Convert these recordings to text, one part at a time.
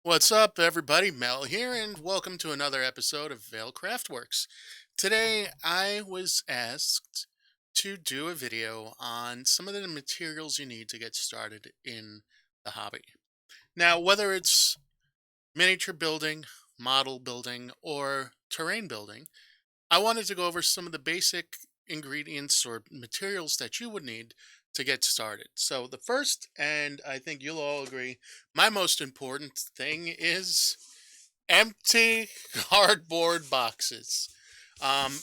What's up, everybody? Mel here, and welcome to another episode of Vale Craftworks. Today, I was asked to do a video on some of the materials you need to get started in the hobby. Now, whether it's miniature building, model building, or terrain building, I wanted to go over some of the basic ingredients or materials that you would need to get started. So, the first, and I think you'll all agree, my most important thing is empty cardboard boxes.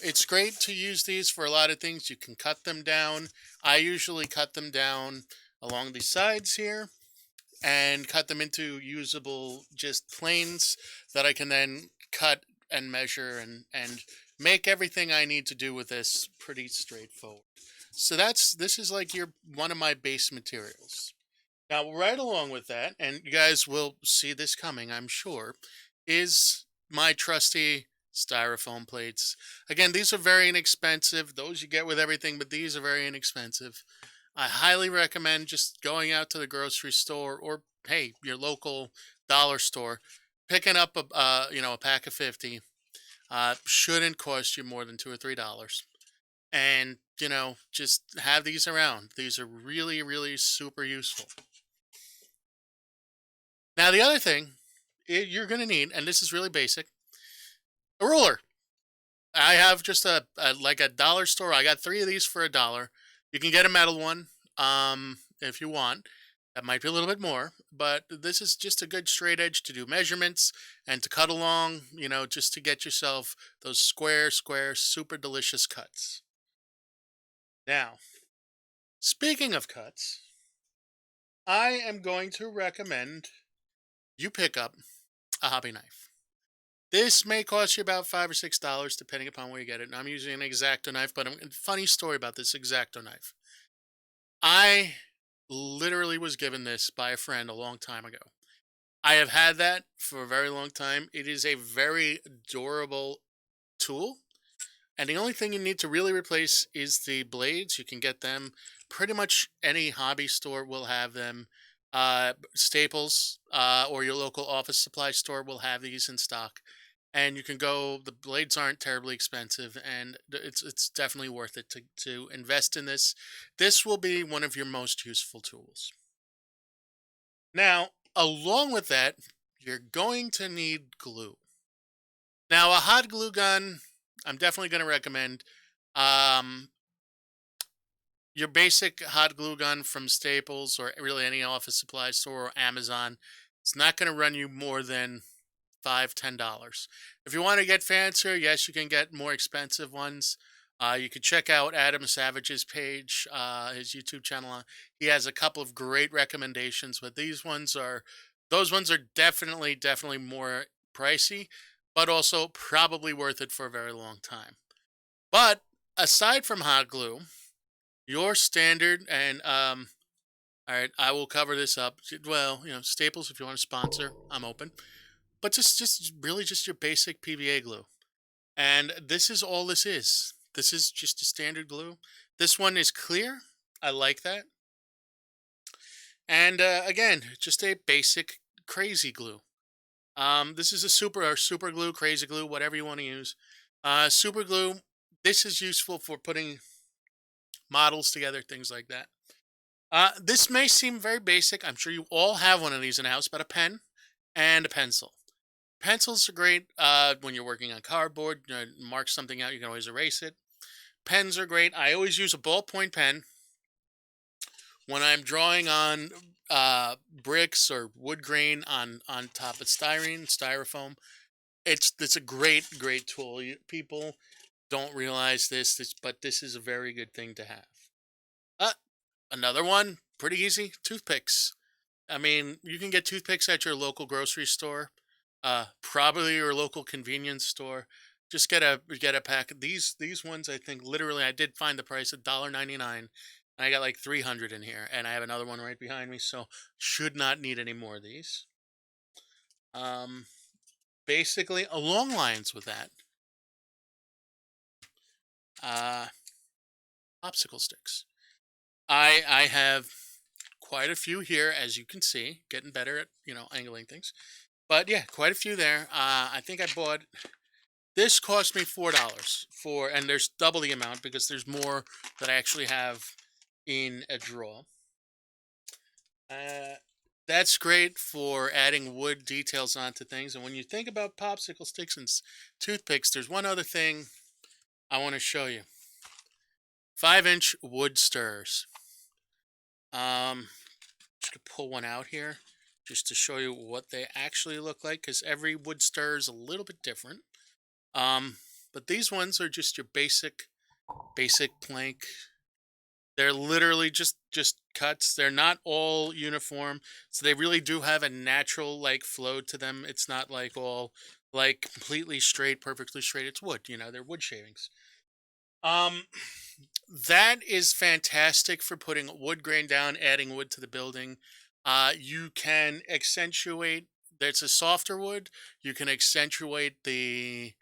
It's great to use these for a lot of things. You can cut them down. I usually cut them down along the sides here and cut them into usable just planes that I can then cut and measure and make everything I need to do with this pretty straightforward. So this is like your one of my base materials. Now, right along with that, and you guys will see this coming, I'm sure, is my trusty styrofoam plates. Again, these are very inexpensive. Those you get with everything, but these are very inexpensive. I highly recommend just going out to the grocery store or, hey, your local dollar store, picking up a pack of 50. Shouldn't cost you more than $2 or $3. And, just have these around. These are really, really super useful. Now, the other thing you're going to need, and this is really basic, a ruler. I have just like a dollar store. I got three of these for $1. You can get a metal one if you want. That might be a little bit more, but this is just a good straight edge to do measurements and to cut along, just to get yourself those square, super delicious cuts. Now, speaking of cuts, I am going to recommend you pick up a hobby knife. This may cost you about $5 or $6, depending upon where you get it. And I'm using an X-Acto knife, but a funny story about this X-Acto knife. I literally was given this by a friend a long time ago. I have had that for a very long time. It is a very durable tool. And the only thing you need to really replace is the blades. You can get them pretty much any hobby store will have them. Staples or your local office supply store will have these in stock. And you can go. The blades aren't terribly expensive, and it's definitely worth it to invest in this. This will be one of your most useful tools. Now, along with that, you're going to need glue. Now, a hot glue gun, I'm definitely going to recommend. Um, your basic hot glue gun from Staples or really any office supply store or Amazon, it's not going to run you more than $5, $10. If you want to get fancier, yes, you can get more expensive ones. You could check out Adam Savage's page, his YouTube channel. He has a couple of great recommendations, but those ones are definitely more pricey, but also probably worth it for a very long time. But aside from hot glue, your standard and all right, I will cover this up. Well, Staples, if you want to sponsor, I'm open. But just really just your basic PVA glue. And this is all this is. This is just a standard glue. This one is clear. I like that. And again, just a basic crazy glue. This is a super glue, crazy glue, whatever you want to use. Super glue. This is useful for putting models together, things like that. This may seem very basic. I'm sure you all have one of these in the house, but a pen and a pencil. Pencils are great when you're working on cardboard. Mark something out, you can always erase it. Pens are great. I always use a ballpoint pen when I'm drawing on bricks or wood grain on top of styrofoam. It's a great tool. People don't realize but this is a very good thing to have. Uh, Another one, pretty easy, toothpicks. I mean, you can get toothpicks at your local grocery store, probably your local convenience store. Just get a pack. These ones, I think, literally, I did find the price at $1.99, and I got like 300 in here, and I have another one right behind me, so should not need any more of these. Um, Basically, along lines with that, uh, popsicle sticks. I have quite a few here, as you can see, getting better at angling things. But yeah, quite a few there. I think I bought this cost me $4 for, and there's double the amount because there's more that I actually have in a drawer. Uh, that's great for adding wood details onto things. And when you think about popsicle sticks and toothpicks, there's one other thing I want to show you. 5-inch wood stirrers. Just to pull one out here just to show you what they actually look like because every wood stirrer is a little bit different. Um, but these ones are just your basic plank. They're literally just cuts. They're not all uniform, so they really do have a natural like flow to them. It's not like all like completely straight, perfectly straight. It's wood, they're wood shavings. Um, that is fantastic for putting wood grain down, adding wood to the building. You can accentuate. There's a softer wood. You can accentuate the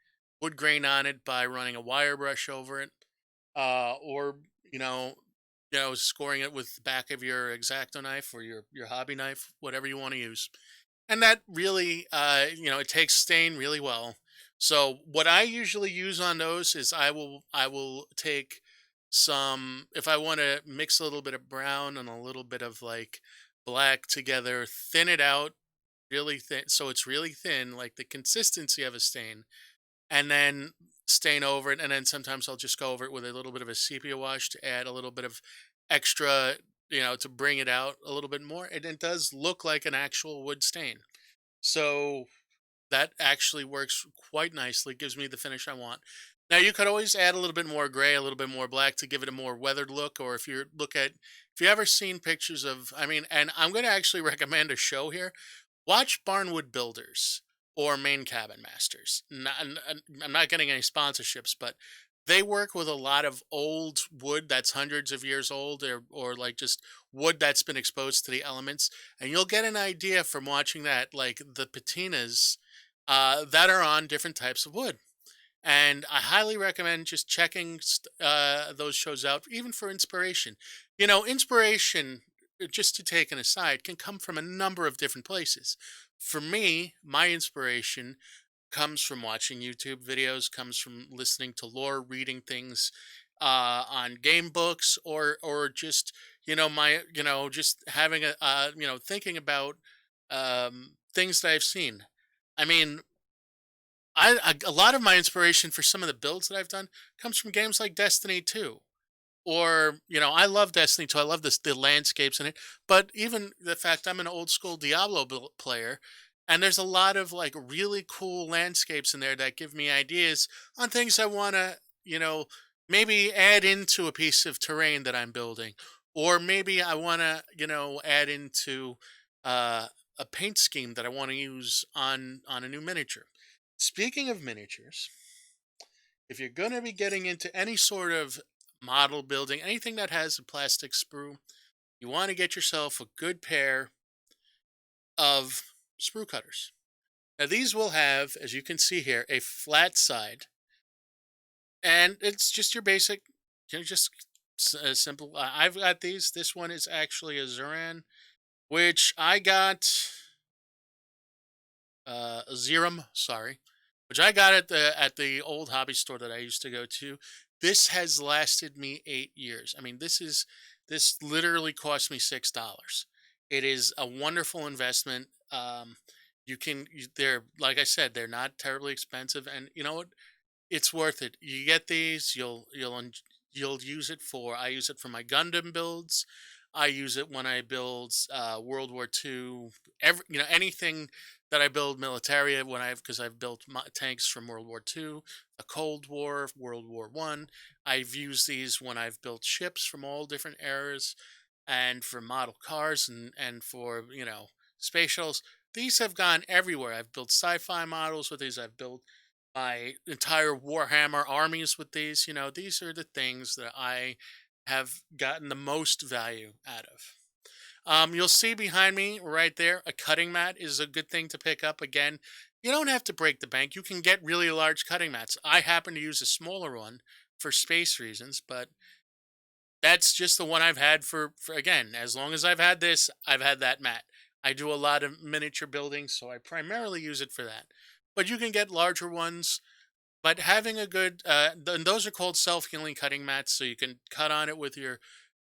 wood grain on it by running a wire brush over it, or you know, scoring it with the back of your X-Acto knife or your hobby knife, whatever you want to use. And that really, it takes stain really well. So what I usually use on those is I will take some, if I want to mix a little bit of brown and a little bit of like black together, thin it out really thin so it's really thin, like the consistency of a stain, and then stain over it. And then sometimes I'll just go over it with a little bit of a sepia wash to add a little bit of extra, to bring it out a little bit more. And it does look like an actual wood stain. So that actually works quite nicely, gives me the finish I want. Now you could always add a little bit more gray, a little bit more black to give it a more weathered look. Or if you ever seen pictures of, I mean, and I'm going to actually recommend a show here. Watch Barnwood Builders or Main Cabin Masters. I'm not getting any sponsorships, but they work with a lot of old wood that's hundreds of years old, or like just wood that's been exposed to the elements. And you'll get an idea from watching that, like the patinas that are on different types of wood. And I highly recommend just checking those shows out, even for inspiration. Inspiration, just to take an aside, can come from a number of different places. For me, my inspiration comes from watching YouTube videos, comes from listening to lore, reading things on game books, or just just having thinking about things that I've seen. I mean, a lot of my inspiration for some of the builds that I've done comes from games like Destiny 2. Or, I love Destiny 2. I love the landscapes in it. But even the fact I'm an old school Diablo player, and there's a lot of like really cool landscapes in there that give me ideas on things I want to, maybe add into a piece of terrain that I'm building. Or maybe I want to, add into uh, a paint scheme that I want to use on a new miniature. Speaking of miniatures, if you're going to be getting into any sort of model building, anything that has a plastic sprue, you want to get yourself a good pair of sprue cutters. Now, these will have, as you can see here, a flat side, and it's just your basic, just simple. I've got these. This one is actually a Zuran, which I got a Zerum, sorry, which I got at the old hobby store that I used to go to. This has lasted me 8 years. I mean, this literally cost me $6. It is a wonderful investment. They're, like I said, they're not terribly expensive, and you know what? It's worth it. You get these, you'll use it for. I use it for my Gundam builds. I use it when I build World War II. Anything that I build militaria when because I've built tanks from World War II, the Cold War, World War One. I've used these when I've built ships from all different eras, and for model cars, and for space shuttles. These have gone everywhere. I've built sci-fi models with these. I've built my entire Warhammer armies with these. These are the things that I have gotten the most value out of. You'll see behind me right there, a cutting mat is a good thing to pick up. Again, you don't have to break the bank. You can get really large cutting mats. I happen to use a smaller one for space reasons, but that's just the one I've had for again, as long as I've had this, I've had that mat. I do a lot of miniature building, so I primarily use it for that. But you can get larger ones. But having a good, and those are called self-healing cutting mats, so you can cut on it with your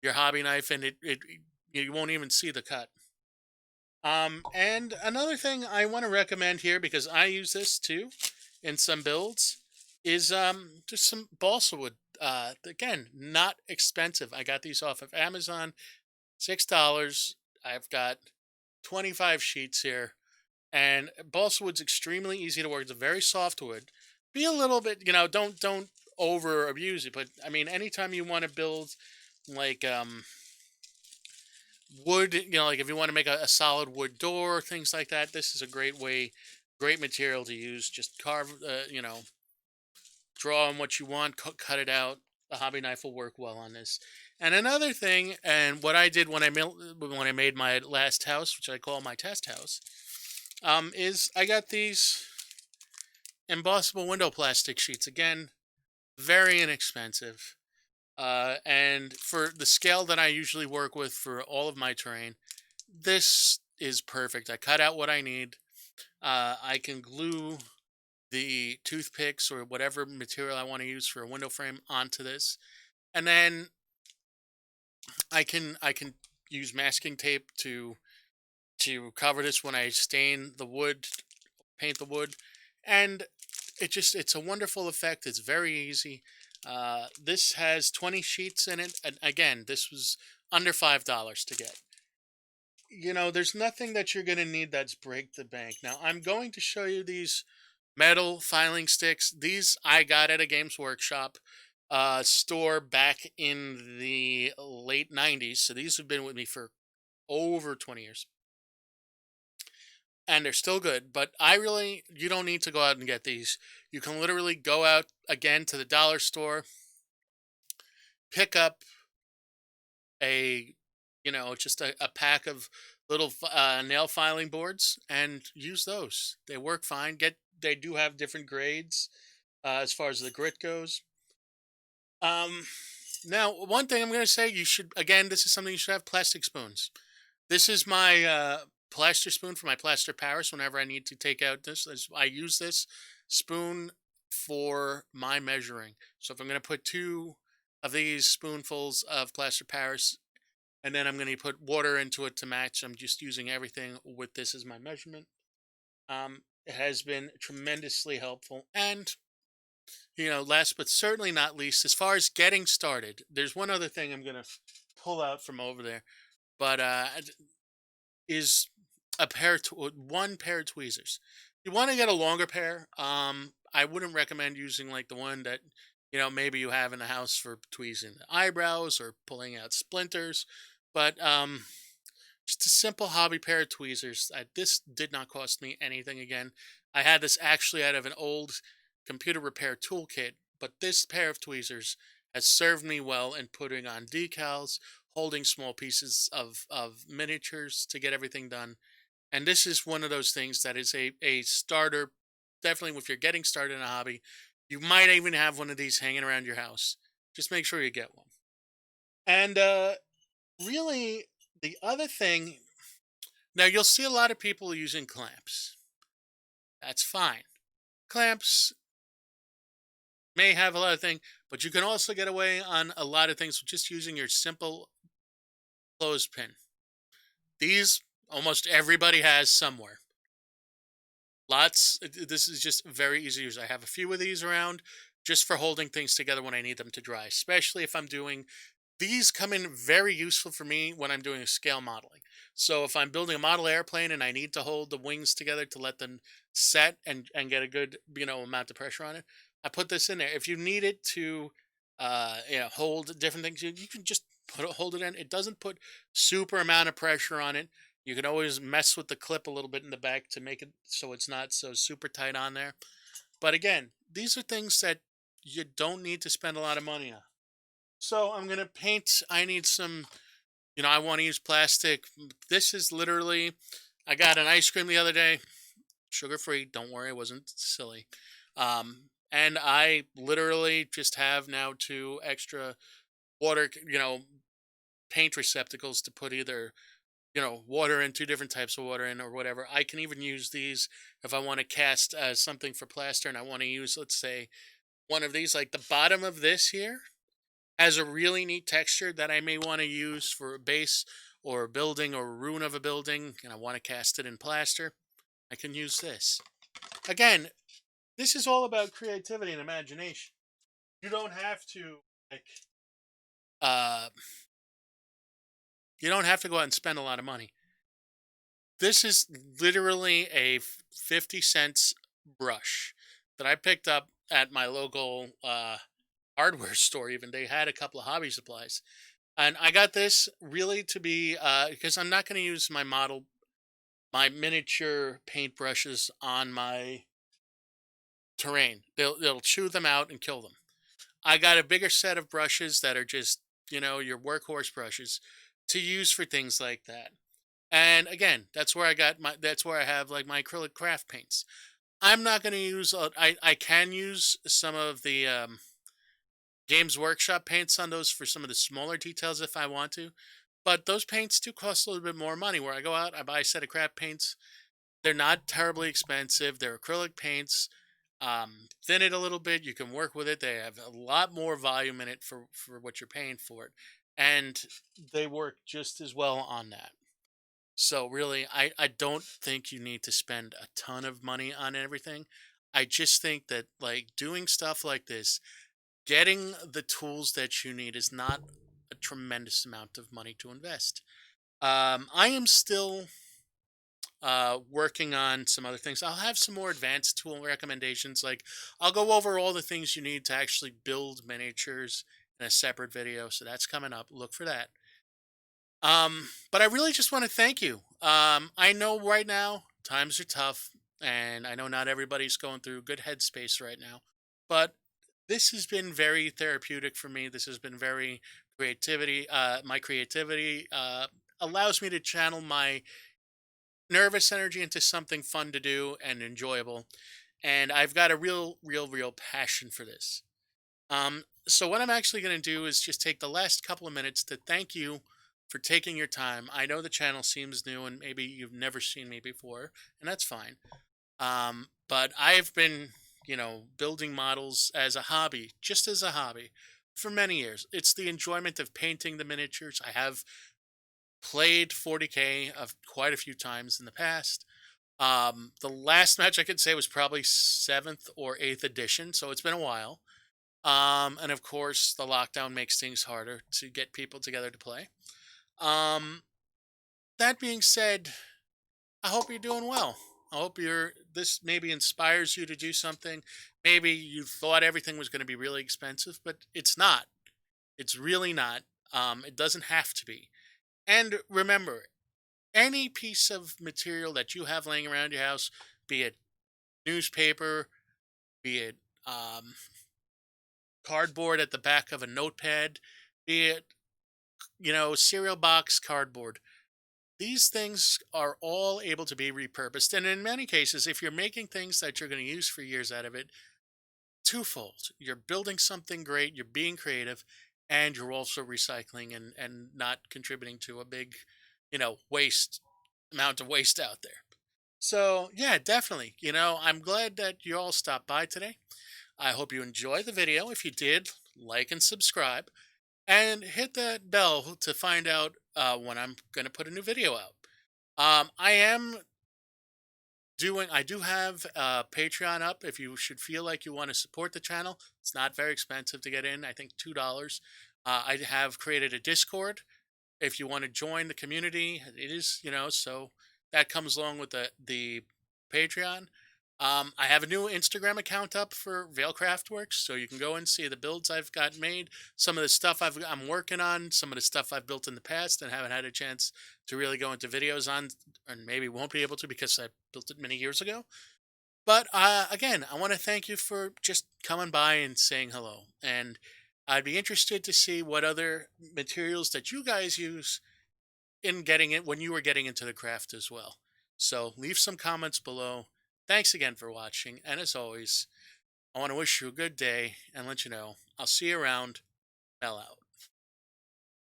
hobby knife, and you won't even see the cut. And another thing I want to recommend here, because I use this too in some builds, is just some balsa wood. Again, not expensive. I got these off of Amazon, $6. I've got 25 sheets here, and balsa wood's extremely easy to work. It's a very soft wood. Be a little bit, don't over abuse it. But I mean, anytime you want to build like wood, like if you want to make a solid wood door, things like that, this is a great material to use. Just carve, draw on what you want, cut it out. The hobby knife will work well on this. And another thing, and what I did when I made my last house, which I call my test house, is I got these embossable window plastic sheets. Again, very inexpensive. And for the scale that I usually work with for all of my terrain, this is perfect. I cut out what I need. I can glue the toothpicks or whatever material I want to use for a window frame onto this, and then I can use masking tape to cover this when I stain the wood, paint the wood, and it's a wonderful effect. It's very easy. This has 20 sheets in it, and again, this was under $5 to get. There's nothing that you're going to need that's break the bank. Now, I'm going to show you these metal filing sticks. These I got at a Games Workshop store back in the late 90s. So these have been with me for over 20 years. And they're still good, but you don't need to go out and get these. You can literally go out again to the dollar store, pick up a, just a pack of little nail filing boards and use those. They work fine. They do have different grades as far as the grit goes. Now, one thing I'm going to say, this is something you should have: plastic spoons. This is my plaster spoon for my plaster Paris. Whenever I need to take out I use this spoon for my measuring. So if I'm going to put 2 of these spoonfuls of plaster Paris, and then I'm going to put water into it to match, I'm just using everything with this as my measurement. It has been tremendously helpful. And, last but certainly not least, as far as getting started, there's one other thing I'm going to pull out from over there, but is one pair of tweezers. You want to get a longer pair. I wouldn't recommend using like the one that maybe you have in the house for tweezing the eyebrows or pulling out splinters, but just a simple hobby pair of tweezers. This did not cost me anything. Again, I had this actually out of an old computer repair toolkit, but this pair of tweezers has served me well in putting on decals, holding small pieces of miniatures to get everything done. And this is one of those things that is a starter. Definitely, if you're getting started in a hobby, you might even have one of these hanging around your house. Just make sure you get one. And really, the other thing, now you'll see a lot of people using clamps. That's fine. Clamps may have a lot of things, but you can also get away on a lot of things with just using your simple clothespin. These almost everybody has somewhere. This is just very easy to use. I have a few of these around just for holding things together when I need them to dry, especially if I'm doing. These come in very useful for me when I'm doing scale modeling. So if I'm building a model airplane and I need to hold the wings together to let them set and get a good amount of pressure on it, I put this in there. If you need it to hold different things, you can just hold it in. It doesn't put super amount of pressure on it. You can always mess with the clip a little bit in the back to make it so it's not so super tight on there. But again, these are things that you don't need to spend a lot of money on. So I'm going to paint. I need some, I want to use plastic. This is literally, I got an ice cream the other day, sugar-free. Don't worry, I wasn't silly. And I literally just have now 2 extra water, paint receptacles to put either water in, two different types of water in, or whatever. I can even use these if I want to cast something for plaster, and I want to use, let's say, one of these. Like the bottom of this here has a really neat texture that I may want to use for a base or a building or a ruin of a building, and I want to cast it in plaster. I can use this. Again, this is all about creativity and imagination. You don't have to like uh you don't have to go out and spend a lot of money. This is literally a 50 cents brush that I picked up at my local hardware store. Even they had a couple of hobby supplies. And I got this really to be because I'm not going to use my miniature paintbrushes on my terrain. They'll chew them out and kill them. I got a bigger set of brushes that are just, your workhorse brushes to use for things like that. And again, that's where I have like my acrylic craft paints. I'm not going to use I can use some of the Games Workshop paints on those for some of the smaller details if I want to. But those paints do cost a little bit more money. Where I go out, I buy a set of craft paints. They're not terribly expensive. They're acrylic paints. Thin it a little bit. You can work with it. They have a lot more volume in it for what you're paying for it, and they work just as well on that. So really, I don't think you need to spend a ton of money on everything. I just think that like doing stuff like this, getting the tools that you need is not a tremendous amount of money to invest. I am still working on some other things. I'll have some more advanced tool recommendations. Like I'll go over all the things you need to actually build miniatures in a separate video. So that's coming up. Look for that. But I really just want to thank you. I know right now times are tough, and I know not everybody's going through good headspace right now, but this has been very therapeutic for me. This has been very creativity. My creativity allows me to channel my nervous energy into something fun to do and enjoyable. And I've got a real passion for this. So what I'm actually going to do is just take the last couple of minutes to thank you for taking your time. I know the channel seems new and maybe you've never seen me before, and that's fine. But I've been, building models as a hobby, just as a hobby, for many years. It's the enjoyment of painting the miniatures. I have played 40K of quite a few times in the past. The last match I could say was probably seventh or eighth edition, so it's been a while. And of course, the lockdown makes things harder to get people together to play. Um, that being said, I hope you're doing well. I hope this maybe inspires you to do something. Maybe you thought everything was going to be really expensive, but it's not. It's really not. It doesn't have to be. And remember, any piece of material that you have laying around your house, be it newspaper, be it cardboard at the back of a notepad, be it, cereal box cardboard. These things are all able to be repurposed. And in many cases, if you're making things that you're going to use for years out of it, twofold. You're building something great, you're being creative, and you're also recycling and not contributing to a big, waste amount of waste out there. So, yeah, definitely. I'm glad that you all stopped by today. I hope you enjoyed the video. If you did, like and subscribe, and hit that bell to find out when I'm going to put a new video out. I do have Patreon up if you should feel like you want to support the channel. It's not very expensive to get in, I think $2. I have created a Discord if you want to join the community. It is, so that comes along with the Patreon. I have a new Instagram account up for Vale Craftworks, so you can go and see the builds I've got made, some of the stuff I'm working on, some of the stuff I've built in the past and haven't had a chance to really go into videos on, and maybe won't be able to because I built it many years ago. But again, I want to thank you for just coming by and saying hello. And I'd be interested to see what other materials that you guys use in getting it when you were getting into the craft as well. So leave some comments below. Thanks again for watching, and as always, I want to wish you a good day and let you know I'll see you around. Bell out.